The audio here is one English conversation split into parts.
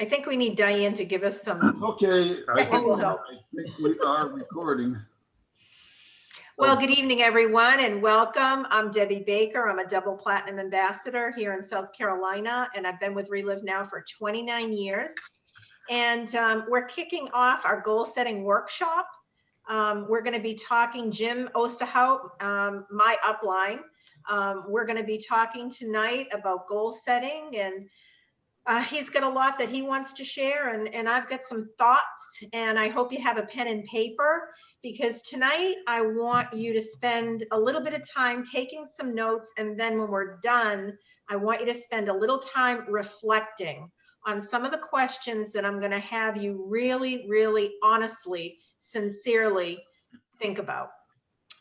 I think we need Diane to give us some Okay, technical help. I think we are recording. Well, good evening, everyone, and welcome. I'm Debbie Baker. I'm a double platinum ambassador here in South Carolina, and I've been with Relive now for 29 years. And we're kicking off our goal setting workshop. We're going to be talking, Jim Osterhout, my upline. We're going to be talking tonight about goal setting, and he's got a lot that he wants to share, and I've got some thoughts, and I hope you have a pen and paper, because tonight I want you to spend a little bit of time taking some notes, and then when we're done, I want you to spend a little time reflecting on some of the questions that I'm going to have you really, really honestly, sincerely think about.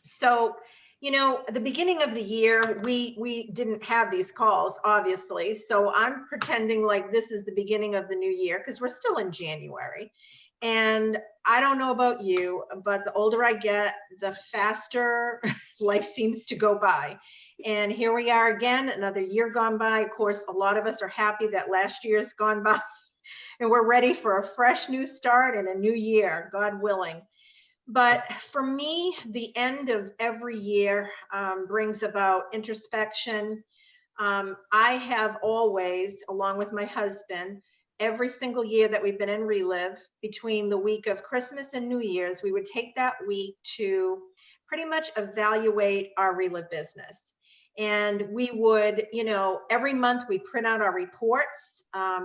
So, you know, at the beginning of the year, we didn't have these calls, obviously. So I'm pretending like this is the beginning of the new year because we're still in January. And I don't know about you, but the older I get, the faster life seems to go by. And here we are again, another year gone by. Of course, a lot of us are happy that last year has gone by and we're ready for a fresh new start and a new year, God willing. But for me, the end of every year brings about introspection. I have always, along with my husband, every single year that we've been in Relive, between the week of Christmas and New Year's, we would take that week to pretty much evaluate our Relive business. And we would, you know, every month we print out our reports.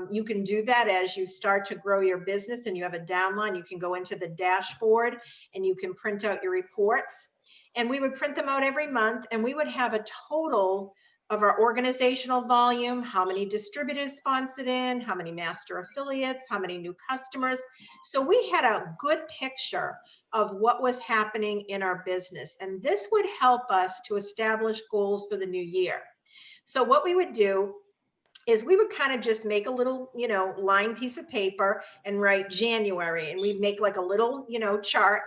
You can do that as you start to grow your business and you have a downline. You can go into the dashboard and you can print out your reports. And we would print them out every month, and we would have a total of our organizational volume, how many distributors sponsored in, how many master affiliates, how many new customers. So we had a good picture of what was happening in our business. And this would help us to establish goals for the new year. So what we would do is we would kind of just make a little, you know, line piece of paper and write January, and we'd make like a little, you know, chart.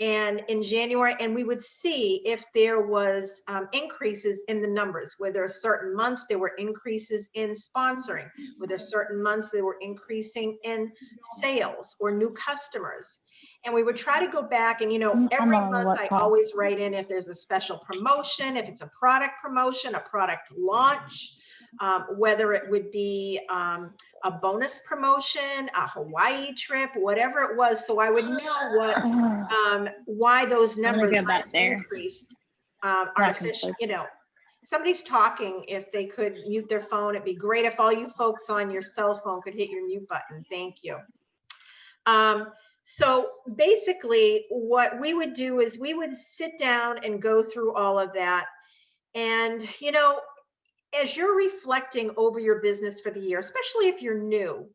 And in January, and we would see if there was increases in the numbers, where there are certain months there were increases in sponsoring, where there are certain months there were increasing in sales or new customers. And we would try to go back and, you know, every month I always write in if there's a special promotion, if it's a product promotion, a product launch, whether it would be a bonus promotion, a Hawaii trip, whatever it was. So I would know what, why those numbers might have increased artificially, you know. Somebody's talking. If they could mute their phone, it'd be great if all you folks on your cell phone could hit your mute button. Thank you. So basically what we would do is we would sit down and go through all of that. And, you know, as you're reflecting over your business for the year, especially if you're new,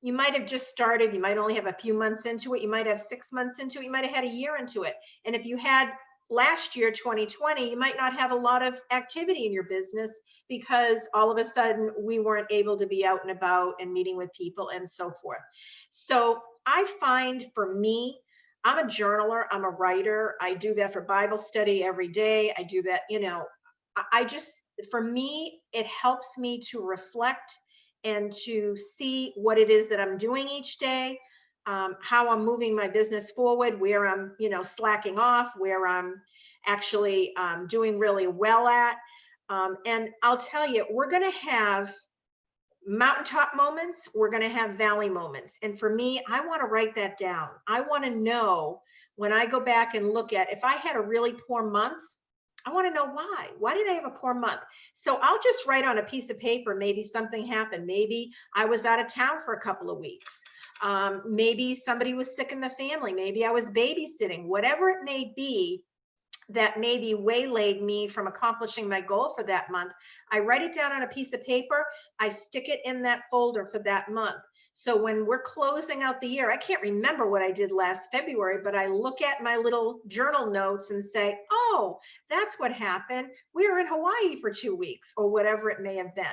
you might have just started, you might only have a few months into it, you might have 6 months into it, you might have had a year into it. And if you had last year, 2020, you might not have a lot of activity in your business because all of a sudden we weren't able to be out and about and meeting with people and so forth. So I find for me, I'm a journaler, I'm a writer. I do that for Bible study every day. I do that, you know, I just, for me, it helps me to reflect and to see what it is that I'm doing each day, how I'm moving my business forward, where I'm, you know, slacking off, where I'm actually doing really well at. And I'll tell you, we're going to have mountaintop moments, we're going to have valley moments. And for me, I want to write that down. I want to know when I go back and look at, if I had a really poor month, I want to know why. Why did I have a poor month? So I'll just write on a piece of paper, maybe something happened. Maybe I was out of town for a couple of weeks. Maybe somebody was sick in the family. Maybe I was babysitting, whatever it may be that maybe waylaid me from accomplishing my goal for that month. I write it down on a piece of paper. I stick it in that folder for that month. So when we're closing out the year, I can't remember what I did last February, but I look at my little journal notes and say, oh, that's what happened. We were in Hawaii for 2 weeks or whatever it may have been.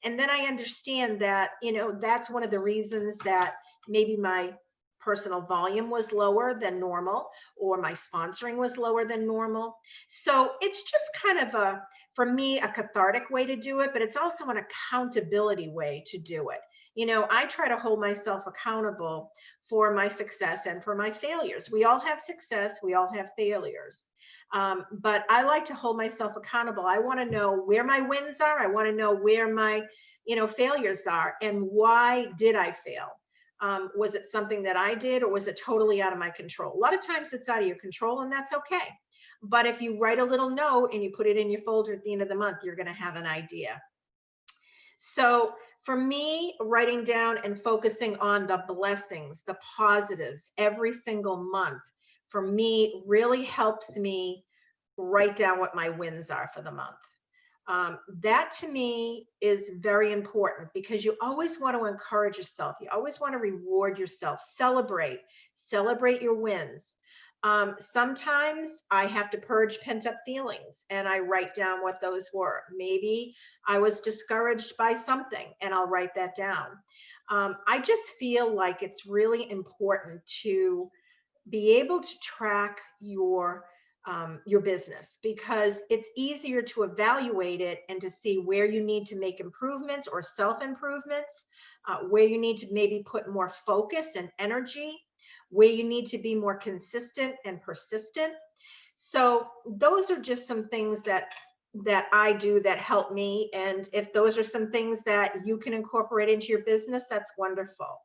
And then I understand that, you know, that's one of the reasons that maybe my personal volume was lower than normal, or my sponsoring was lower than normal. So it's just kind of for me, a cathartic way to do it, but it's also an accountability way to do it. I try to hold myself accountable for my success and for my failures. We all have success, we all have failures. But I like to hold myself accountable. I want to know where my wins are. I want to know where my, failures are, and why did I fail? Was it something that I did, or was it totally out of my control? A lot of times it's out of your control, and that's okay. But if you write a little note and you put it in your folder at the end of the month, you're going to have an idea. So for me, writing down and focusing on the blessings, the positives every single month, for me, really helps me write down what my wins are for the month. That to me is very important, because you always want to encourage yourself. You always want to reward yourself, celebrate your wins. Sometimes I have to purge pent up feelings and I write down what those were. Maybe I was discouraged by something and I'll write that down. I just feel like it's really important to be able to track your business, because it's easier to evaluate it and to see where you need to make improvements or self-improvements, where you need to maybe put more focus and energy, where you need to be more consistent and persistent. So those are just some things that I do that help me. And if those are some things that you can incorporate into your business, that's wonderful.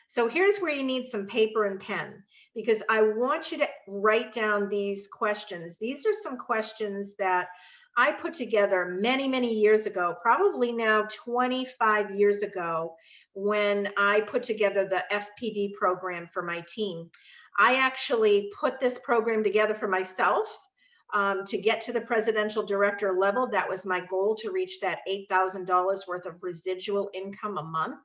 So here's where you need some paper and pen, because I want you to write down these questions. These are some questions that I put together many, many years ago, probably now 25 years ago, when I put together the FPD program for my team. I actually put this program together for myself to get to the presidential director level. That was my goal, to reach that $8,000 worth of residual income a month.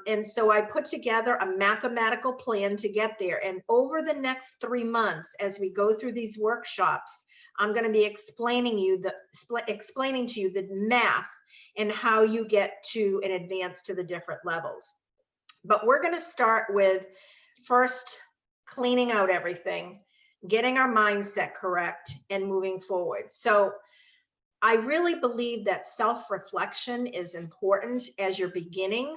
And so I put together a mathematical plan to get there. And over the next 3 months, as we go through these workshops, I'm going to be explaining to you the math and how you get to and advance to the different levels. But we're going to start with first cleaning out everything, getting our mindset correct, and moving forward. So I really believe that self-reflection is important as you're beginning.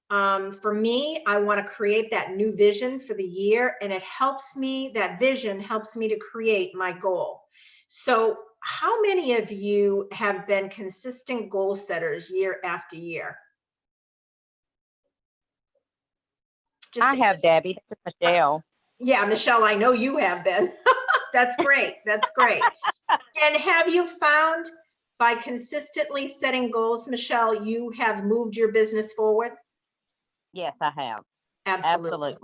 For me, I want to create that new vision for the year, and that vision helps me to create my goal. So how many of you have been consistent goal setters year after year? I have, Debbie. This is Michelle. Yeah, Michelle, I know you have been. That's great. That's great. And have you found, by consistently setting goals, Michelle, you have moved your business forward? Yes, I have. Absolutely.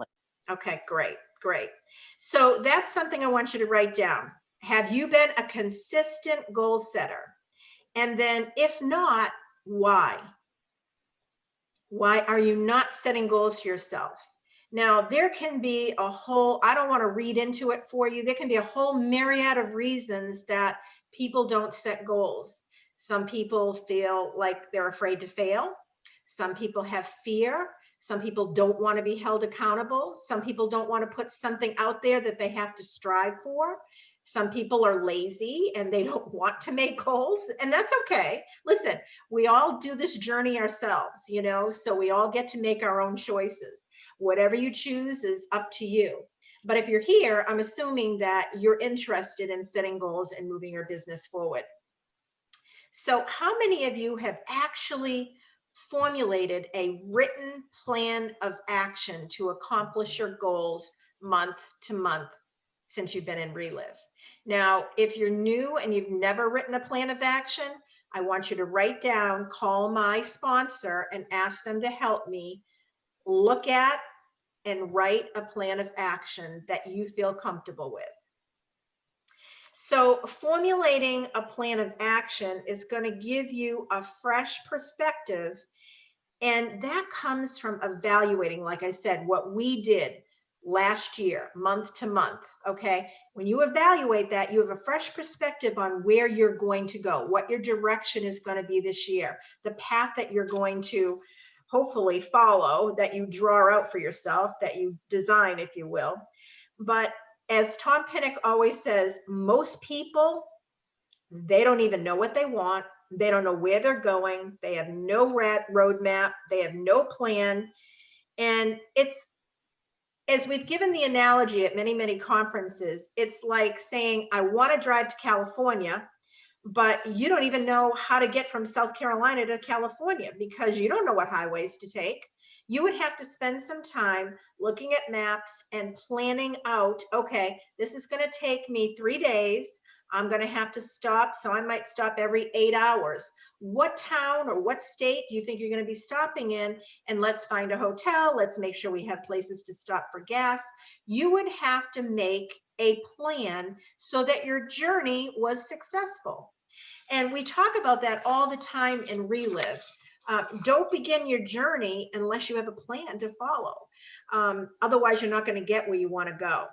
Okay, great, great. So that's something I want you to write down. Have you been a consistent goal setter? And then if not, why? Why are you not setting goals for yourself? Now, there can be a whole, I don't want to read into it for you. There can be a whole myriad of reasons that people don't set goals. Some people feel like they're afraid to fail. Some people have fear. Some people don't want to be held accountable. Some people don't want to put something out there that they have to strive for. Some people are lazy and they don't want to make goals, and that's okay. Listen, we all do this journey ourselves, so we all get to make our own choices. Whatever you choose is up to you. But if you're here, I'm assuming that you're interested in setting goals and moving your business forward. So how many of you have actually formulated a written plan of action to accomplish your goals month to month since you've been in Relive? Now, if you're new and you've never written a plan of action, I want you to write down, call my sponsor and ask them to help me look at and write a plan of action that you feel comfortable with. So formulating a plan of action is going to give you a fresh perspective. And that comes from evaluating, like I said, what we did last year, month to month. Okay. When you evaluate that, you have a fresh perspective on where you're going to go, what your direction is going to be this year, the path that you're going to hopefully follow, that you draw out for yourself, that you design, if you will. But as Tom Pinnock always says, most people, they don't even know what they want. They don't know where they're going. They have no roadmap. They have no plan. And it's, as we've given the analogy at many, many conferences, it's like saying, I want to drive to California, but you don't even know how to get from South Carolina to California because you don't know what highways to take. You would have to spend some time looking at maps and planning out, okay, this is going to take me 3 days. I'm going to have to stop. So I might stop every 8 hours. What town or what state do you think you're going to be stopping in? And let's find a hotel. Let's make sure we have places to stop for gas. You would have to make a plan so that your journey was successful. And we talk about that all the time in Relive. Don't begin your journey unless you have a plan to follow. Otherwise, you're not going to get where you want to go.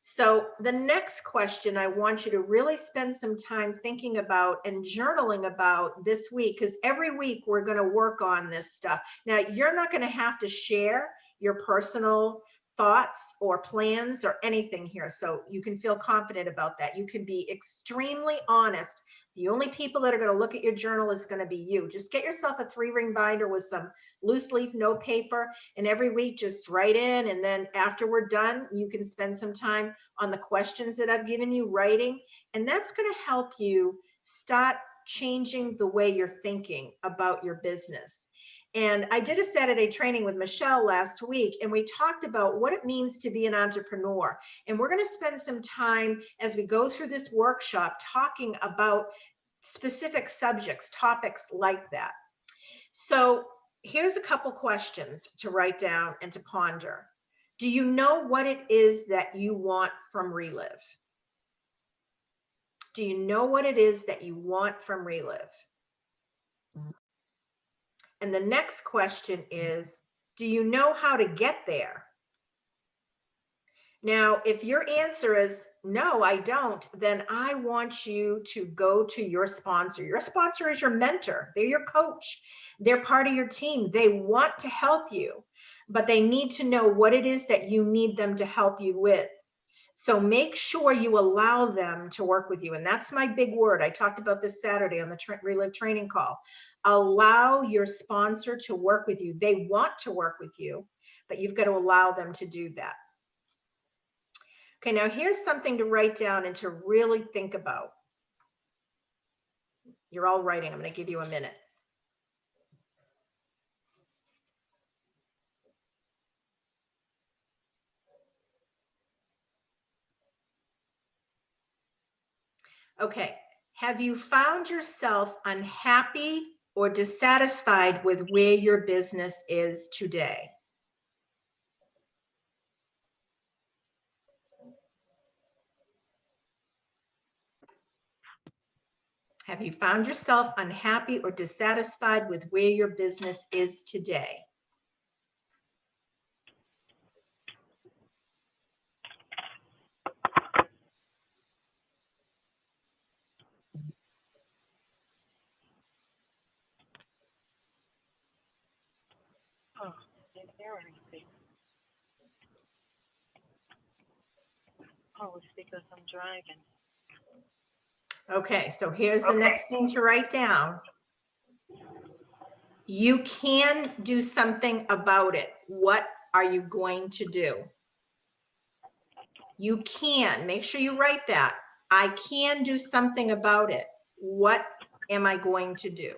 So the next question I want you to really spend some time thinking about and journaling about this week, because every week we're going to work on this stuff. Now, you're not going to have to share your personal thoughts or plans or anything here. So you can feel confident about that. You can be extremely honest. The only people that are going to look at your journal is going to be you. Just get yourself a 3-ring binder with some loose leaf note paper, and every week just write in. And then after we're done, you can spend some time on the questions that I've given you writing. And that's going to help you start changing the way you're thinking about your business. And I did a Saturday training with Michelle last week, and we talked about what it means to be an entrepreneur. And we're going to spend some time as we go through this workshop talking about specific subjects, topics like that. So here's a couple questions to write down and to ponder. Do you know what it is that you want from Relive? Do you know what it is that you want from Relive? And the next question is, do you know how to get there? Now, if your answer is no, I don't, then I want you to go to your sponsor. Your sponsor is your mentor. They're your coach. They're part of your team. They want to help you, but they need to know what it is that you need them to help you with. So make sure you allow them to work with you. And that's my big word. I talked about this Saturday on the Relive training call. Allow your sponsor to work with you. They want to work with you, but you've got to allow them to do that. Okay, now here's something to write down and to really think about. You're all writing. I'm going to give you a minute. Okay, have you found yourself unhappy or dissatisfied with where your business is today? Have you found yourself unhappy or dissatisfied with where your business is today? Oh, didn't hear anything. Oh, it's because I'm driving. Okay, so here's the next thing to write down. You can do something about it. What are you going to do? You can. Make sure you write that. I can do something about it. What am I going to do?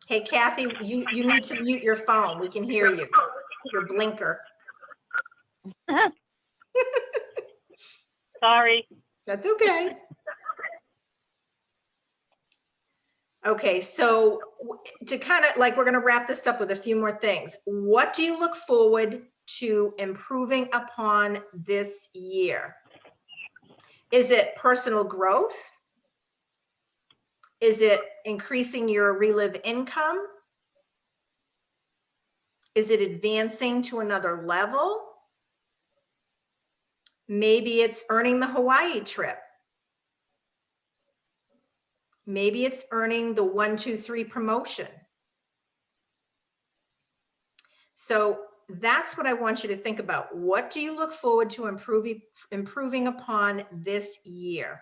Hey, Kathy, you need to mute your phone. We can hear you. Your blinker. Sorry. That's okay. Okay, so to kind of like, we're going to wrap this up with a few more things. What do you look forward to improving upon this year? Is it personal growth? Is it increasing your Relive income? Is it advancing to another level? Maybe it's earning the Hawaii trip. Maybe it's earning the 1, 2, 3 promotion. So that's what I want you to think about. What do you look forward to improving upon this year?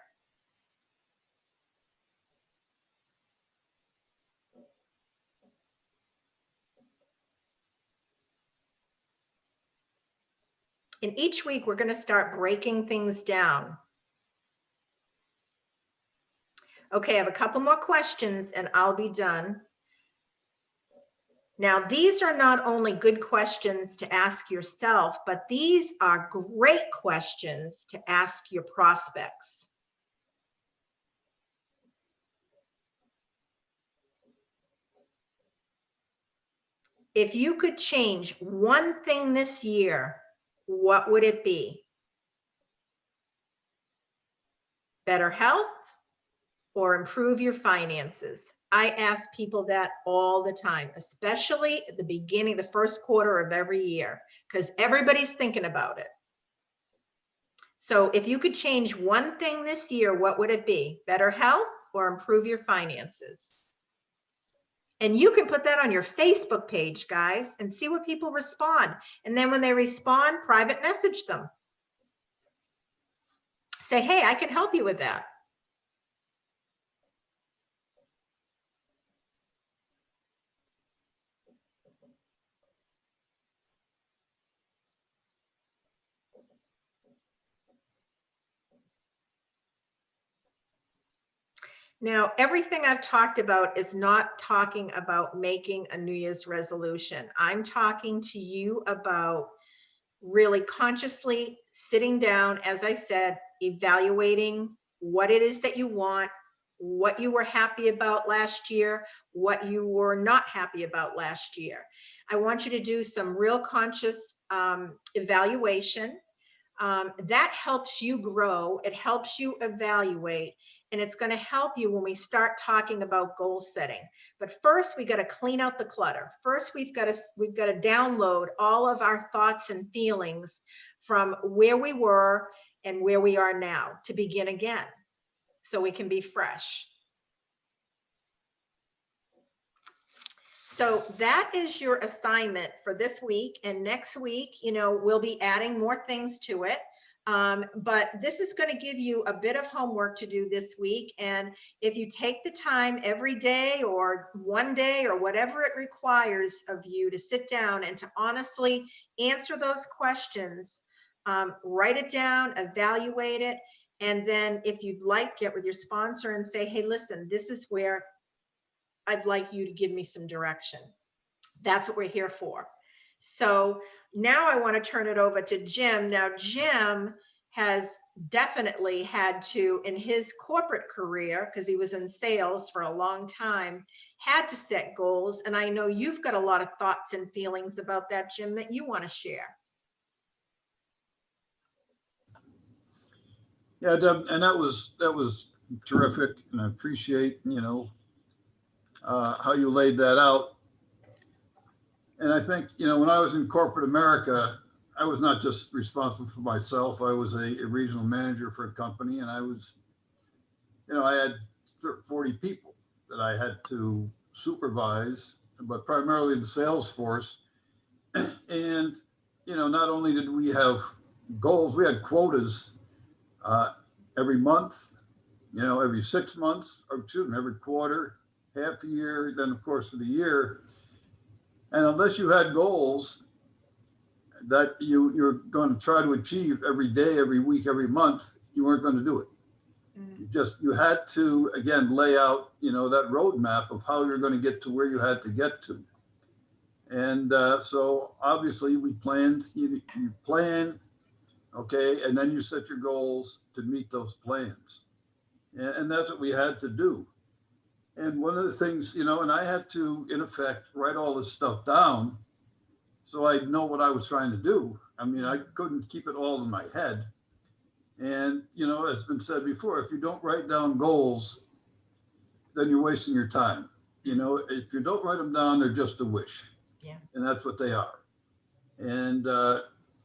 And each week we're going to start breaking things down. Okay, I have a couple more questions and I'll be done. Now, these are not only good questions to ask yourself, but these are great questions to ask your prospects. If you could change one thing this year, what would it be? Better health or improve your finances? I ask people that all the time, especially at the beginning, the first quarter of every year, because everybody's thinking about it. So if you could change one thing this year, what would it be? Better health or improve your finances? And you can put that on your Facebook page, guys, and see what people respond. And then when they respond, private message them. Say, hey, I can help you with that. Now, everything I've talked about is not talking about making a New Year's resolution. I'm talking to you about really consciously sitting down, as I said, evaluating what it is that you want, what you were happy about last year, what you were not happy about last year. I want you to do some real conscious evaluation. That helps you grow. It helps you evaluate, and it's going to help you when we start talking about goal setting. But first, we got to clean out the clutter. First, we've got to download all of our thoughts and feelings from where we were and where we are now to begin again, so we can be fresh. So that is your assignment for this week. And next week, we'll be adding more things to it. But this is going to give you a bit of homework to do this week. And if you take the time every day or one day or whatever it requires of you to sit down and to honestly answer those questions, write it down, evaluate it. And then if you'd like, get with your sponsor and say, hey, listen, this is where I'd like you to give me some direction. That's what we're here for. So now I want to turn it over to Jim. Now, Jim has definitely had to, in his corporate career, because he was in sales for a long time, had to set goals. And I know you've got a lot of thoughts and feelings about that, Jim, that you want to share. Yeah, Deb, and that was terrific, and I appreciate how you laid that out. And I think when I was in corporate America, I was not just responsible for myself. I was a regional manager for a company, and I was, I had 40 people that I had to supervise, but primarily the sales force. And not only did we have goals, we had quotas every month, every 6 months, or every quarter, half a year, then of course for the year. And unless you had goals that you're going to try to achieve every day, every week, every month, you weren't going to do it. You had to, again, lay out, that roadmap of how you're going to get to where you had to get to. And so obviously we planned, you plan, okay, and then you set your goals to meet those plans. And that's what we had to do. And one of the things, and I had to, in effect, write all this stuff down so I'd know what I was trying to do. I mean, I couldn't keep it all in my head. And, as been said before, if you don't write down goals, then you're wasting your time. If you don't write them down, they're just a wish. Yeah. And that's what they are. And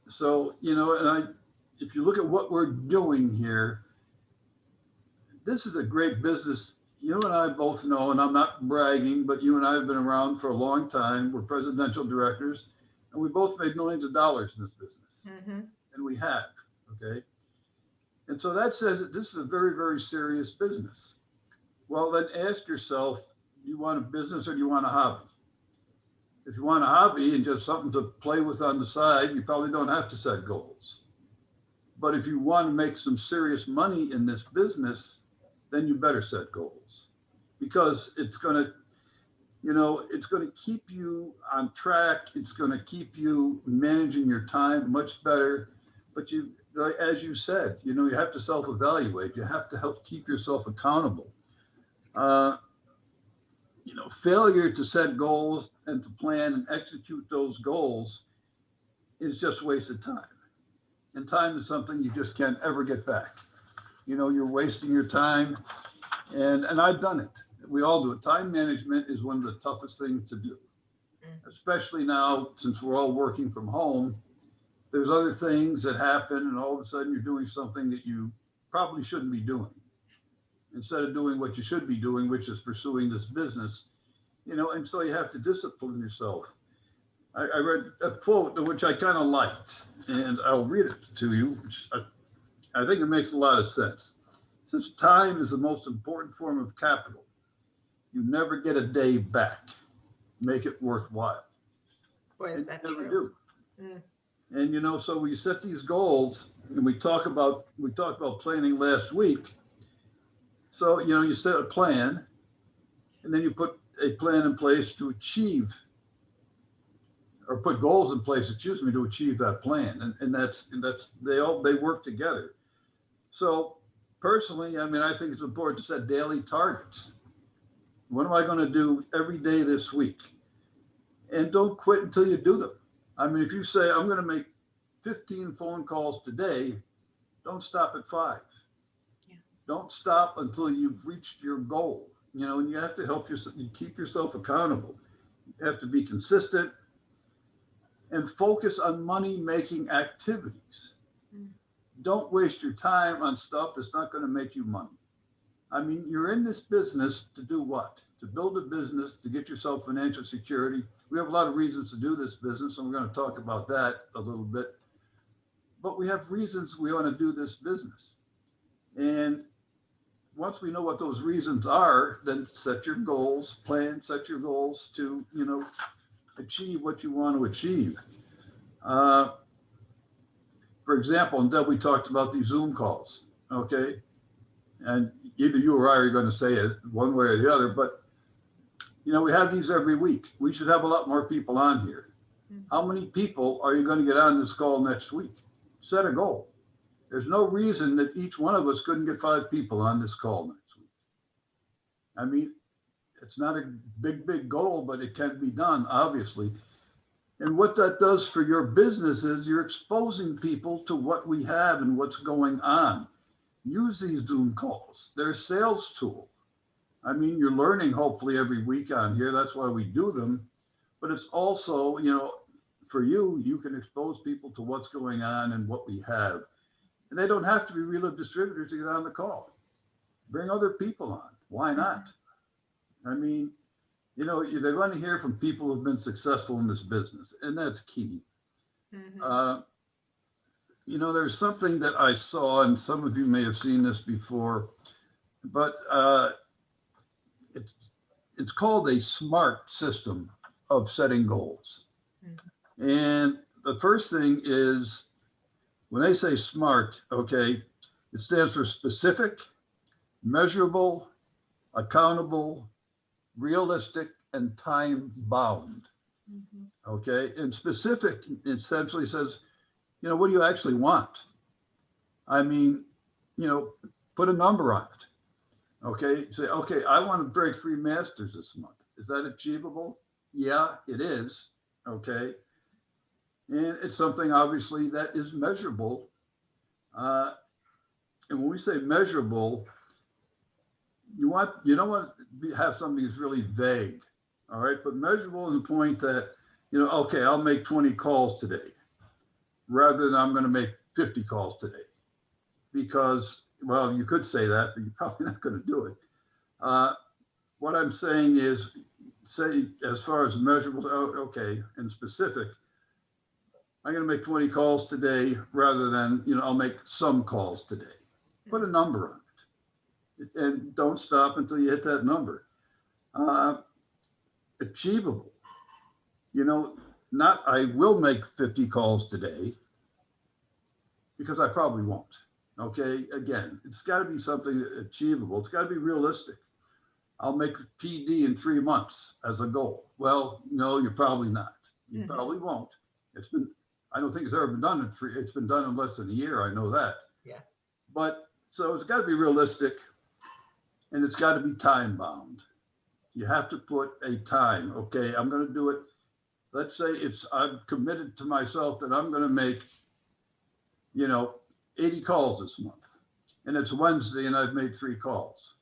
so, if you look at what we're doing here, this is a great business. You and I both know, and I'm not bragging, but you and I have been around for a long time. We're presidential directors. And we both made millions of dollars in this business, Mhm. and we have, okay? And so that says that this is a very, very serious business. Well, then ask yourself, do you want a business or do you want a hobby? If you want a hobby and just something to play with on the side, you probably don't have to set goals. But if you want to make some serious money in this business, then you better set goals, because it's going to, it's going to keep you on track. It's going to keep you managing your time much better. But as you said, you have to self-evaluate. You have to help keep yourself accountable. Failure to set goals and to plan and execute those goals is just wasted time. And time is something you just can't ever get back. You're wasting your time. And I've done it. We all do it. Time management is one of the toughest things to do, especially now since we're all working from home. There's other things that happen, and all of a sudden you're doing something that you probably shouldn't be doing. Instead of doing what you should be doing, which is pursuing this business, and so you have to discipline yourself. I read a quote which I kind of liked, and I'll read it to you. Which I think it makes a lot of sense. It says, time is the most important form of capital. You never get a day back. Make it worthwhile. Boy, is that never true. do. Mm. And so we set these goals, and we talked about planning last week. So you set a plan, and then you put a plan in place to achieve, or put goals in place, to achieve that plan. And that's they work together. So personally, I think it's important to set daily targets. What am I going to do every day this week? And don't quit until you do them. If you say, I'm going to make 15 phone calls today, don't stop at 5. Yeah. Don't stop until you've reached your goal. And you have to help yourself, you keep yourself accountable. You have to be consistent and focus on money-making activities. Don't waste your time on stuff that's not going to make you money. You're in this business to do what? To build a business, to get yourself financial security. We have a lot of reasons to do this business, and we're going to talk about that a little bit. But we have reasons we want to do this business. And once we know what those reasons are, then set your goals, set your goals to, achieve what you want to achieve. For example, and Deb, we talked about these Zoom calls, okay? And either you or I are going to say it one way or the other, but we have these every week. We should have a lot more people on here. How many people are you going to get on this call next week? Set a goal. There's no reason that each one of us couldn't get 5 people on this call next week. It's not a big goal, but it can be done, obviously. And what that does for your business is you're exposing people to what we have and what's going on. Use these Zoom calls. They're a sales tool. You're learning hopefully every week on here. That's why we do them. But it's also, for you can expose people to what's going on and what we have. And they don't have to be Relive distributors to get on the call. Bring other people on. Why not? They're going to hear from people who've been successful in this business, and that's key. Mm-hmm. There's something that I saw, and some of you may have seen this before, but it's called a SMART system of setting goals. Mm-hmm. And the first thing is, when they say SMART, okay, it stands for specific, measurable, accountable, realistic, and time bound. Mm-hmm. Okay, and specific essentially says, what do you actually want? Put a number on it. Okay, say, okay, I want to break 3 masters this month. Is that achievable? Yeah, it is. Okay, and it's something obviously that is measurable. And when we say measurable, you don't want to have something that's really vague. All right, but measurable in the point that, okay, I'll make 20 calls today, rather than I'm going to make 50 calls today. Because, well, you could say that, but you're probably not going to do it. What I'm saying is, say, as far as measurable, okay, and specific, I'm going to make 20 calls today rather than, I'll make some calls today. Put a number on it and don't stop until you hit that number. Achievable. Not I will make 50 calls today, because I probably won't. Okay, again, it's got to be something achievable. It's got to be realistic. I'll make PD in 3 months as a goal. Well, no, you're probably not. You probably won't. I don't think it's ever been done in 3. It's been done in less than a year. I know that. Yeah. But so it's got to be realistic, and it's got to be time bound. You have to put a time. Okay, I'm going to do it. Let's say I've committed to myself that I'm going to make, 80 calls this month, and it's Wednesday and I've made 3 calls.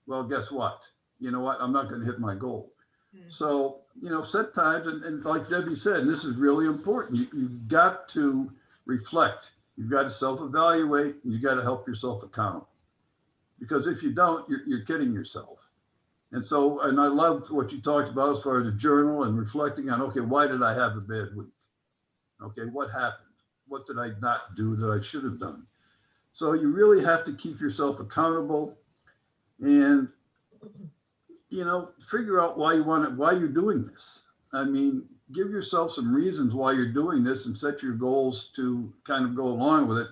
Well, guess what? You know what? I'm not going to hit my goal. So, set times, and like Debbie said, and this is really important. You've got to reflect. You've got to self-evaluate, and you've got to help yourself accountable. Because if you don't, you're kidding yourself. And so, and I loved what you talked about as far as the journal and reflecting on, okay, why did I have a bad week? Okay, what happened? What did I not do that I should have done? So you really have to keep yourself accountable and, figure out why you're doing this. I mean, give yourself some reasons why you're doing this and set your goals to kind of go along with it.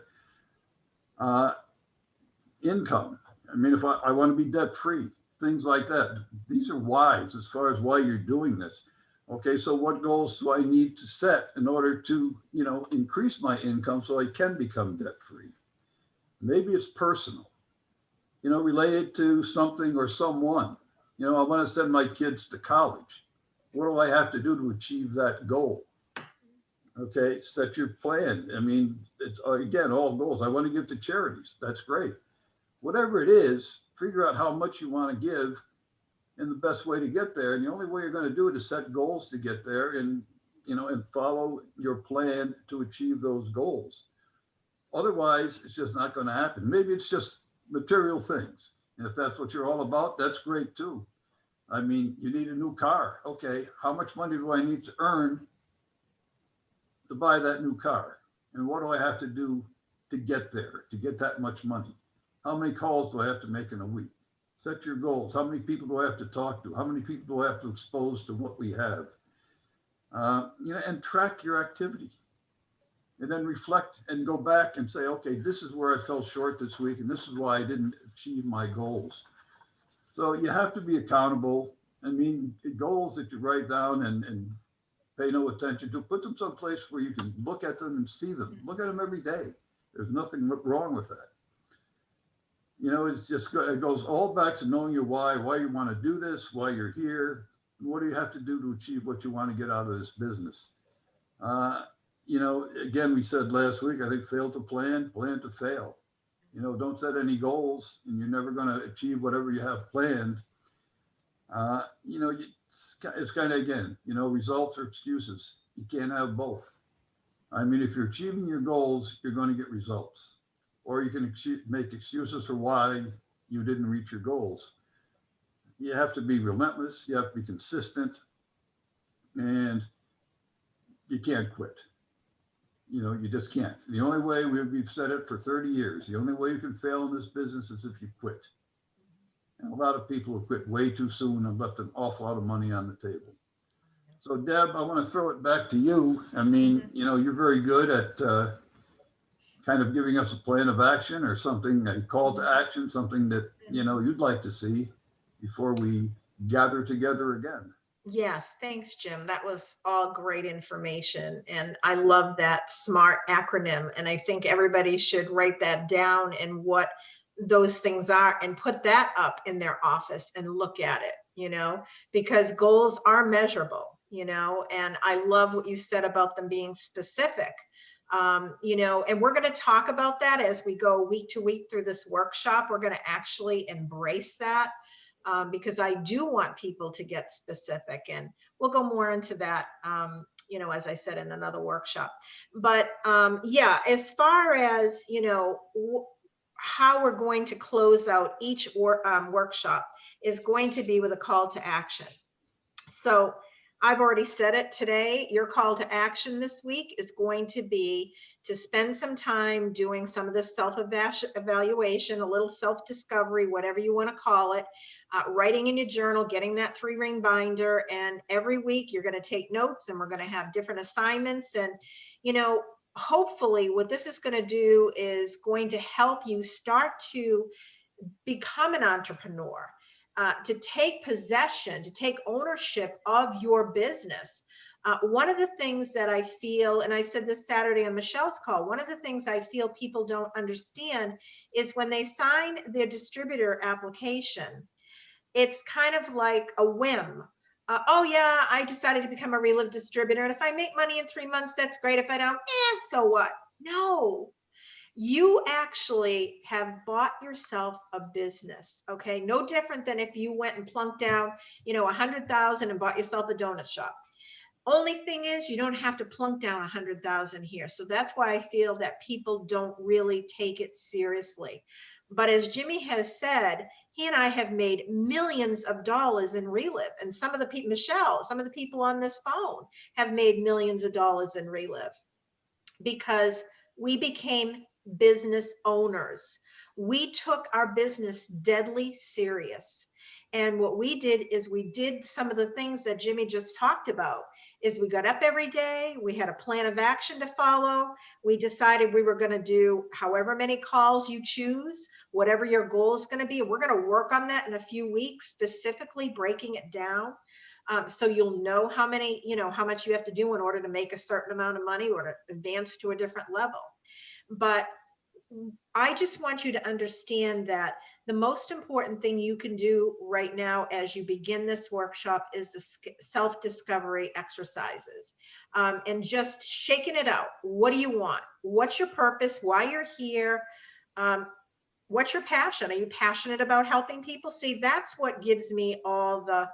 Income. I mean, if I want to be debt free, things like that. These are whys as far as why you're doing this. Okay, so what goals do I need to set in order to, increase my income so I can become debt free? Maybe it's personal, related to something or someone. I want to send my kids to college. What do I have to do to achieve that goal? Okay, set your plan. I mean, it's again, all goals. I want to give to charities. That's great. Whatever it is, figure out how much you want to give and the best way to get there. And the only way you're going to do it is set goals to get there and, and follow your plan to achieve those goals. Otherwise, it's just not going to happen. Maybe it's just material things. And if that's what you're all about, that's great too. I mean, you need a new car. Okay, how much money do I need to earn to buy that new car? And what do I have to do to get there, to get that much money? How many calls do I have to make in a week? Set your goals. How many people do I have to talk to? How many people do I have to expose to what we have? And track your activity. And then reflect and go back and say, okay, this is where I fell short this week, and this is why I didn't achieve my goals. So you have to be accountable. I mean, goals that you write down and pay no attention to, put them someplace where you can look at them and see them. Look at them every day. There's nothing wrong with that. It's just, it goes all back to knowing your why you want to do this, why you're here, and what do you have to do to achieve what you want to get out of this business. Again, we said last week, I think fail to plan to fail. Don't set any goals and you're never going to achieve whatever you have planned. It's kind of, again, results or excuses. You can't have both. I mean, if you're achieving your goals, you're going to get results. Or you can make excuses for why you didn't reach your goals. You have to be relentless. You have to be consistent. And you can't quit. You just can't. The only way, we've said it for 30 years, the only way you can fail in this business is if you quit. And a lot of people have quit way too soon and left an awful lot of money on the table. So Deb, I want to throw it back to you. I mean, you're very good at kind of giving us a plan of action or something, a call to action, something that, you'd like to see before we gather together again. Yes, thanks, Jim. That was all great information. And I love that SMART acronym. And I think everybody should write that down and what those things are and put that up in their office and look at it, because goals are measurable, and I love what you said about them being specific. And we're going to talk about that as we go week to week through this workshop. We're going to actually embrace that. Because I do want people to get specific, and we'll go more into that, as I said, in another workshop. But as far as, how we're going to close out each workshop is going to be with a call to action. So I've already said it today. Your call to action this week is going to be to spend some time doing some of this self-evaluation, a little self-discovery, whatever you want to call it, writing in your journal, getting that 3-ring binder. And every week you're going to take notes, and we're going to have different assignments. And, you know, hopefully what this is going to do is going to help you start to become an entrepreneur, to take possession, to take ownership of your business. One of the things that I feel, and I said this Saturday on Michelle's call, one of the things I feel people don't understand is when they sign their distributor application, it's kind of like a whim. Oh yeah, I decided to become a Relive distributor, and if I make money in 3 months, that's great. If I don't, so what? No, you actually have bought yourself a business. Okay, no different than if you went and plunked down, you know, 100,000 and bought yourself a donut shop. Only thing is, you don't have to plunk down 100,000 here. So that's why I feel that people don't really take it seriously. But as Jimmy has said, he and I have made millions of dollars in Relive. And some of the people, Michelle, some of the people on this phone have made millions of dollars in Relive because we became business owners. We took our business deadly serious. And what we did is we did some of the things that Jimmy just talked about. Is we got up every day, we had a plan of action to follow. We decided we were going to do however many calls you choose, whatever your goal is going to be. We're going to work on that in a few weeks, specifically breaking it down. So you'll know how many, you know, how much you have to do in order to make a certain amount of money or to advance to a different level. But I just want you to understand that the most important thing you can do right now as you begin this workshop is the self-discovery exercises, and just shaking it out. What do you want? What's your purpose? Why you're here? What's your passion? Are you passionate about helping people? See, that's what gives me all the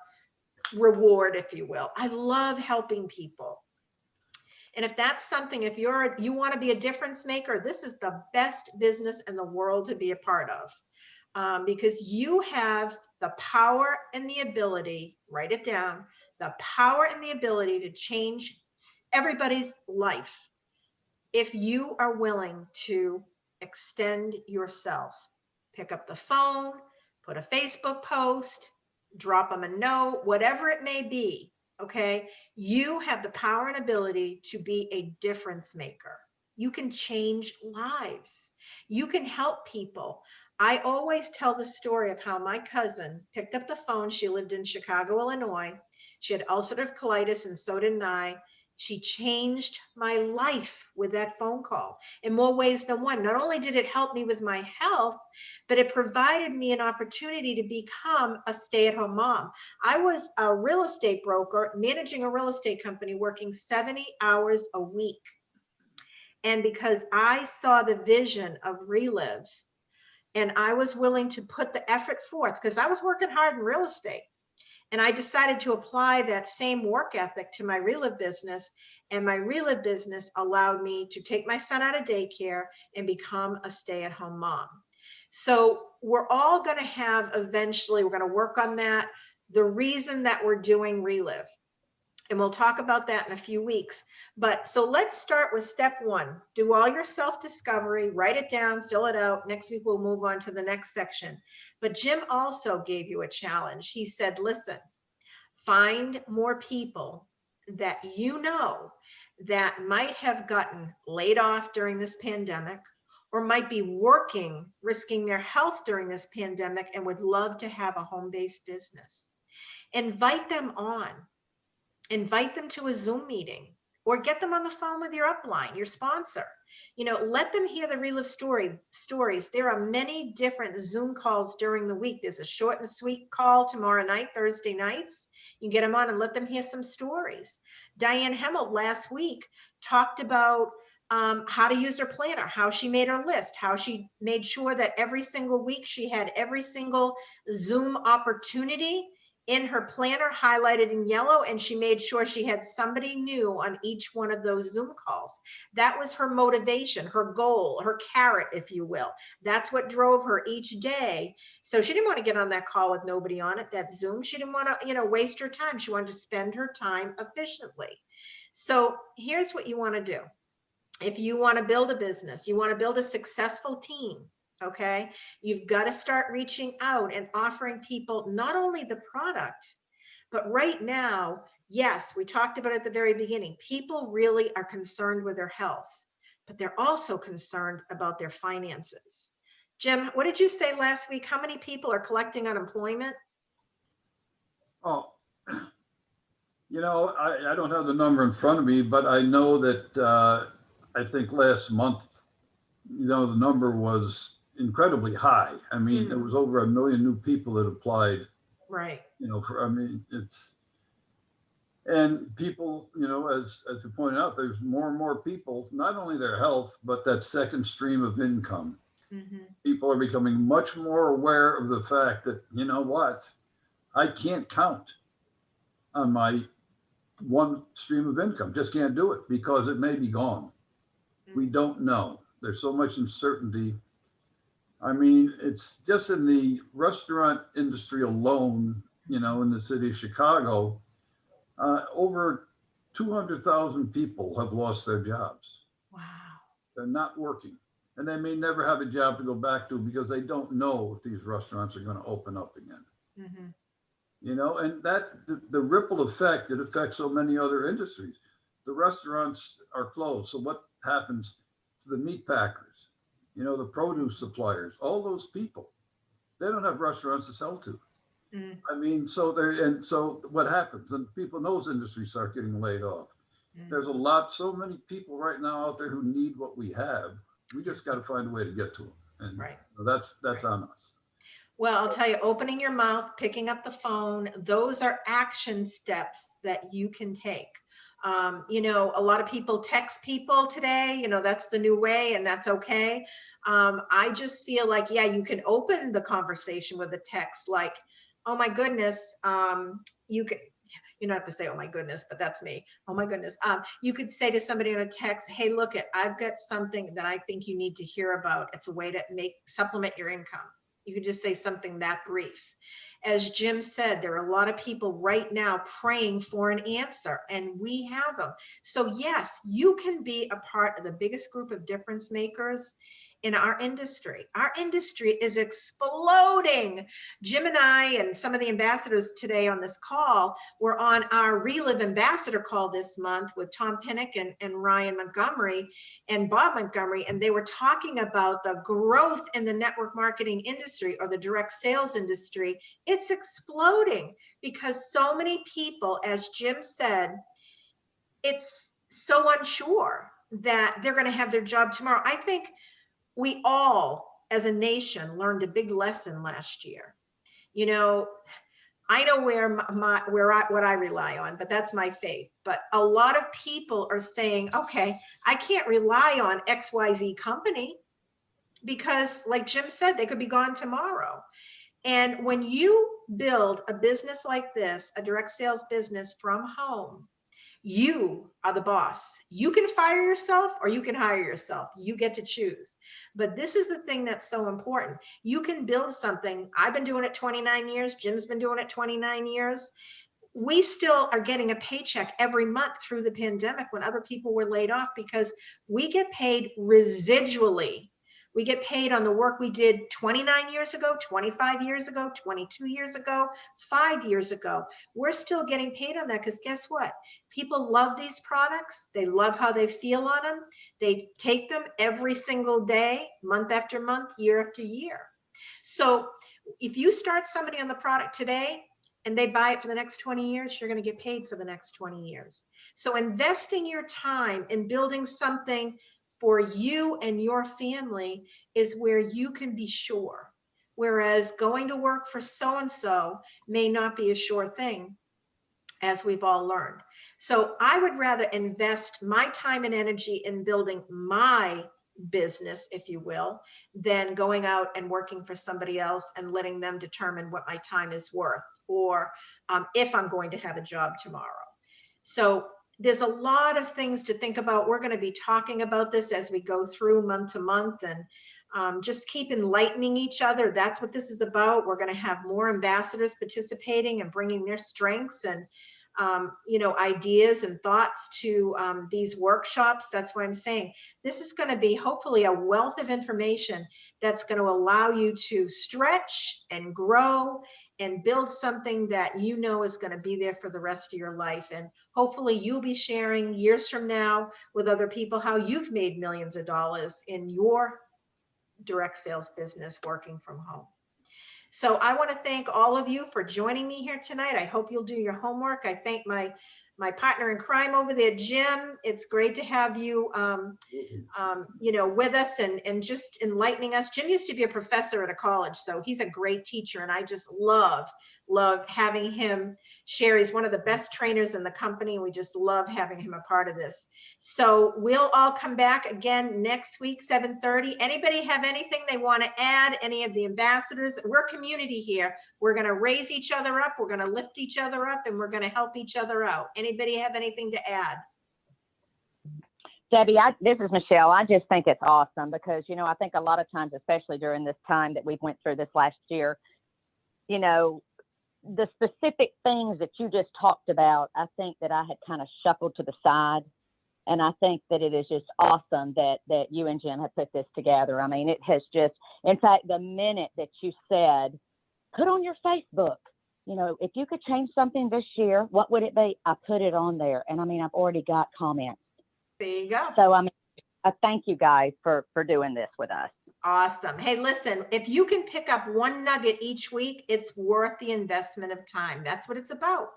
reward, if you will. I love helping people. And if that's something, if you want to be a difference maker, this is the best business in the world to be a part of, because you have the power and the ability, write it down, the power and the ability to change everybody's life if you are willing to extend yourself. Pick up the phone, put a Facebook post, drop them a note, whatever it may be. Okay, you have the power and ability to be a difference maker. You can change lives. You can help people. I always tell the story of how my cousin picked up the phone. She lived in Chicago, Illinois. She had ulcerative colitis, and so did I. She changed my life with that phone call in more ways than one. Not only did it help me with my health, but it provided me an opportunity to become a stay-at-home mom. I was a real estate broker, managing a real estate company, working 70 hours a week. And because I saw the vision of Relive, and I was willing to put the effort forth, because I was working hard in real estate. And I decided to apply that same work ethic to my Relive business. And my Relive business allowed me to take my son out of daycare and become a stay-at-home mom. So we're all going to have eventually, we're going to work on that. The reason that we're doing Relive, and we'll talk about that in a few weeks. But so let's start with step one. Do all your self-discovery, write it down, fill it out. Next week, we'll move on to the next section. But Jim also gave you a challenge. He said, listen, find more people that you know that might have gotten laid off during this pandemic, or might be working, risking their health during this pandemic, and would love to have a home-based business. Invite them on. Invite them to a Zoom meeting, or get them on the phone with your upline, your sponsor. You know, let them hear the Relive stories. There are many different Zoom calls during the week. There's a short and sweet call tomorrow night, Thursday nights. You get them on and let them hear some stories. Diane Hemmel last week talked about how to use her planner, how she made her list, how she made sure that every single week she had every single Zoom opportunity in her planner highlighted in yellow, and she made sure she had somebody new on each one of those Zoom calls. That was her motivation, her goal, her carrot, if you will. That's what drove her each day. So she didn't want to get on that call with nobody on it, that Zoom. She didn't want to, waste her time. She wanted to spend her time efficiently. So here's what you want to do. If you want to build a business, you want to build a successful team, okay, you've got to start reaching out and offering people not only the product, but right now, yes, we talked about it at the very beginning, people really are concerned with their health, but they're also concerned about their finances. Jim, what did you say last week? How many people are collecting unemployment? Oh, I don't have the number in front of me, but I know that I think last month, the number was incredibly high. I mean, there was over 1 million new people that applied. Right. And people, as you pointed out, there's more and more people, not only their health, but that second stream of income. Mm-hmm. People are becoming much more aware of the fact that, I can't count on my one stream of income, just can't do it because it may be gone. Mm-hmm. We don't know. There's so much uncertainty. I mean, it's just in the restaurant industry alone, in the city of Chicago, over 200,000 people have lost their jobs. Wow. They're not working. And they may never have a job to go back to because they don't know if these restaurants are going to open up again. Mm-hmm. And that the ripple effect, it affects so many other industries. The restaurants are closed. So what happens to the meat packers, the produce suppliers, all those people? They don't have restaurants to sell to. Mm. I mean, so what happens? And people in those industries start getting laid off. Mm. There's so many people right now out there who need what we have. We just got to find a way to get to them. And right. That's right. On us. Well, I'll tell you, opening your mouth, picking up the phone, those are action steps that you can take. A lot of people text people today, that's the new way, and that's okay. I just feel like, yeah, you can open the conversation with a text like, oh my goodness, you don't have to say, oh my goodness, but that's me. Oh my goodness. You could say to somebody on a text, hey, look, I've got something that I think you need to hear about. It's a way to supplement your income. You could just say something that brief. As Jim said, there are a lot of people right now praying for an answer, and we have them. So yes, you can be a part of the biggest group of difference makers in our industry. Our industry is exploding. Jim and I and some of the ambassadors today on this call were on our Relive Ambassador call this month with Tom Pinnock and Ryan Montgomery and Bob Montgomery, and they were talking about the growth in the network marketing industry or the direct sales industry. It's exploding because so many people, as Jim said, it's so unsure that they're going to have their job tomorrow. I think we all, as a nation, learned a big lesson last year. I know what I rely on, but that's my faith. But a lot of people are saying, okay, I can't rely on XYZ company because, like Jim said, they could be gone tomorrow. And when you build a business like this, a direct sales business from home, you are the boss. You can fire yourself or you can hire yourself. You get to choose. But this is the thing that's so important. You can build something. I've been doing it 29 years. Jim's been doing it 29 years. We still are getting a paycheck every month through the pandemic when other people were laid off because we get paid residually. We get paid on the work we did 29 years ago, 25 years ago, 22 years ago, 5 years ago. We're still getting paid on that because guess what? People love these products. They love how they feel on them. They take them every single day, month after month, year after year. So if you start somebody on the product today and they buy it for the next 20 years, you're going to get paid for the next 20 years. So investing your time in building something for you and your family is where you can be sure. Whereas going to work for so-and-so may not be a sure thing, as we've all learned. So I would rather invest my time and energy in building my business, if you will, than going out and working for somebody else and letting them determine what my time is worth, or if I'm going to have a job tomorrow. So there's a lot of things to think about. We're going to be talking about this as we go through month to month, and just keep enlightening each other. That's what this is about. We're going to have more ambassadors participating and bringing their strengths and ideas and thoughts to these workshops. That's why I'm saying this is going to be hopefully a wealth of information that's going to allow you to stretch and grow and build something that you know is going to be there for the rest of your life. And hopefully you'll be sharing years from now with other people how you've made millions of dollars in your direct sales business working from home. So I want to thank all of you for joining me here tonight. I hope you'll do your homework. I thank my partner in crime over there, Jim. It's great to have you, with us and just enlightening us. Jim used to be a professor at a college, so he's a great teacher, and I just love having him share. He's one of the best trainers in the company, and we just love having him a part of this. So we'll all come back again next week, 7:30. Anybody have anything they want to add? Any of the ambassadors? We're community here. We're going to raise each other up. We're going to lift each other up, and we're going to help each other out. Anybody have anything to add? Debbie, this is Michelle. I just think it's awesome because, I think a lot of times, especially during this time that we went through this last year, the specific things that you just talked about, I think that I had kind of shuffled to the side. And I think that it is just awesome that you and Jim have put this together. I mean, it has just, in fact, the minute that you said, put on your Facebook, if you could change something this year, what would it be? I put it on there. And I mean, I've already got comments. There you go. So, I thank you guys for doing this with us. Awesome. Hey, listen, if you can pick up one nugget each week, it's worth the investment of time. That's what it's about.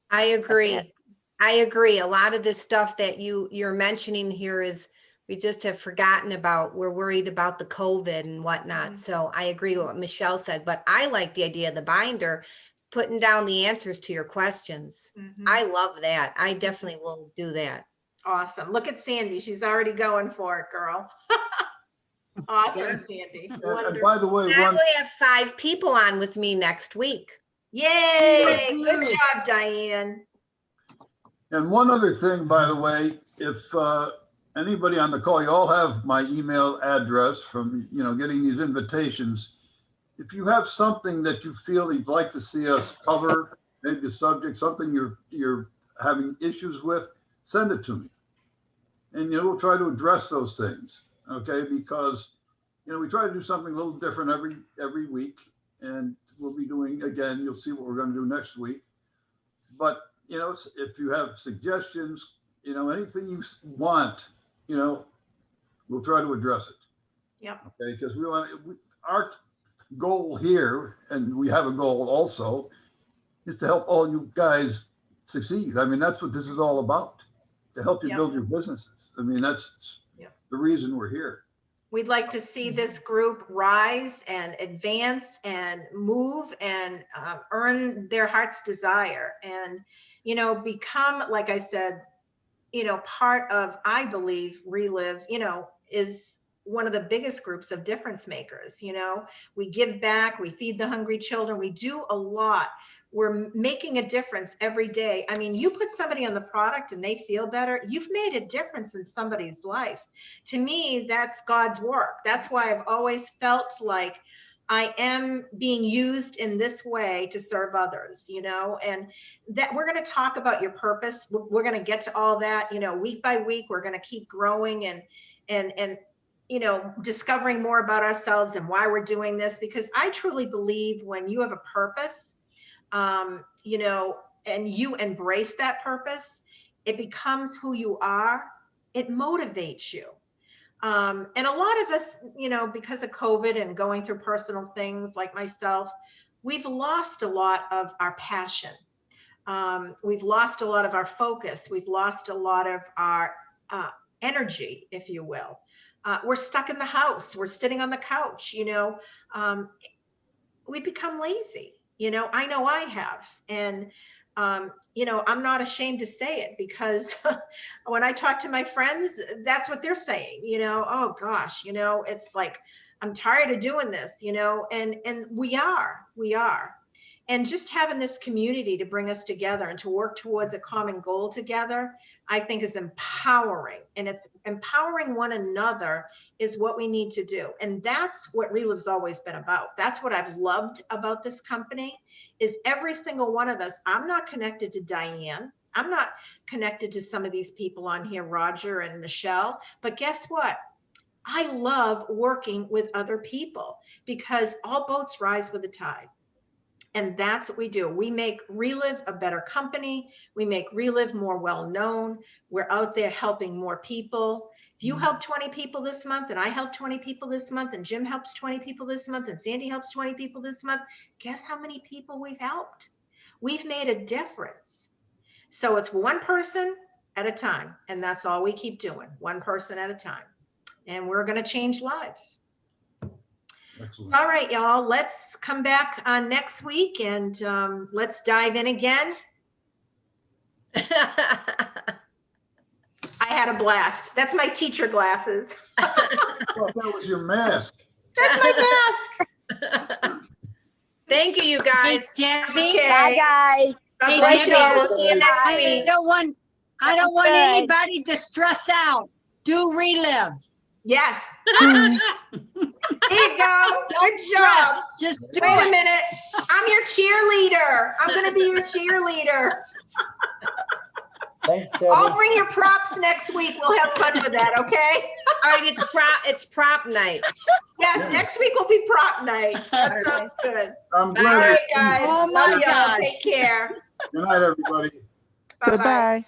I agree. I agree. A lot of this stuff that you're mentioning here is we just have forgotten about. We're worried about the COVID and whatnot. Mm-hmm. So I agree with what Michelle said, but I like the idea of the binder, putting down the answers to your questions. Mm-hmm. I love that. I definitely will do that. Awesome. Look at Sandy. She's already going for it, girl. Awesome, Sandy. And by the way, I will have 5 people on with me next week. Yay! Good job, Diane. And one other thing, by the way, if anybody on the call, you all have my email address from, getting these invitations. If you have something that you feel you'd like to see us cover, maybe a subject, something you're having issues with, send it to me. And we'll try to address those things, okay? Because, we try to do something a little different every week. And we'll be doing, again, you'll see what we're going to do next week. But if you have suggestions, anything you want, we'll try to address it. Yeah. Okay. Because our goal here, and we have a goal also, is to help all you guys succeed. I mean, that's what this is all about, to help you build your businesses. I mean, that's the reason we're here. We'd like to see this group rise and advance and move and earn their heart's desire and, become, like I said, part of, I believe, Relive, is one of the biggest groups of difference makers. We give back, we feed the hungry children, we do a lot. We're making a difference every day. I mean, you put somebody on the product and they feel better, you've made a difference in somebody's life. To me, that's God's work. That's why I've always felt like I am being used in this way to serve others, and that we're going to talk about your purpose. We're going to get to all that, week by week. We're going to keep growing and discovering more about ourselves and why we're doing this, because I truly believe when you have a purpose, and you embrace that purpose, it becomes who you are. It motivates you. And a lot of us, because of COVID and going through personal things like myself, we've lost a lot of our passion. We've lost a lot of our focus. We've lost a lot of our energy, if you will. We're stuck in the house. We're sitting on the couch, we become lazy. I know I have. And you know, I'm not ashamed to say it, because when I talk to my friends, that's what they're saying, you know, oh gosh, you know, it's like, I'm tired of doing this, you know, and we are. And just having this community to bring us together and to work towards a common goal together, I think is empowering, and it's empowering one another is what we need to do. And that's what Relive's always been about. That's what I've loved about this company, is every single one of us. I'm not connected to Diane. I'm not connected to some of these people on here, Roger and Michelle, but guess what? I love working with other people, because all boats rise with the tide. And that's what we do. We make Relive a better company. We make Relive more well-known. We're out there helping more people. If you help 20 people this month, and I help 20 people this month, and Jim helps 20 people this month, and Sandy helps 20 people this month, guess how many people we've helped? We've made a difference. So it's one person at a time. And that's all we keep doing, one person at a time. And we're going to change lives. Excellent. All right, y'all, let's come back next week, and let's dive in again. I had a blast. That's my teacher glasses. Well, that was your mask. That's my mask. Thank you, you Hey, guys. Debbie, Okay. Bye, guys. God Hey, bless Debbie. y'all. We'll see you next I week. don't want Good. anybody to stress out. Do Relive. Yes. There you go. Good job. Stress. Just do Wait a it. minute. I'm your cheerleader. I'm going to be your cheerleader. Thanks, I'll Debbie. bring your props next week. We'll have fun with that, okay? All right, it's prop night. Yes, next week will be prop night. That Okay. sounds good. I'm All glad. right, guys. Oh, my Love y'all. gosh. Take care. Good night, everybody. Bye-bye. Goodbye.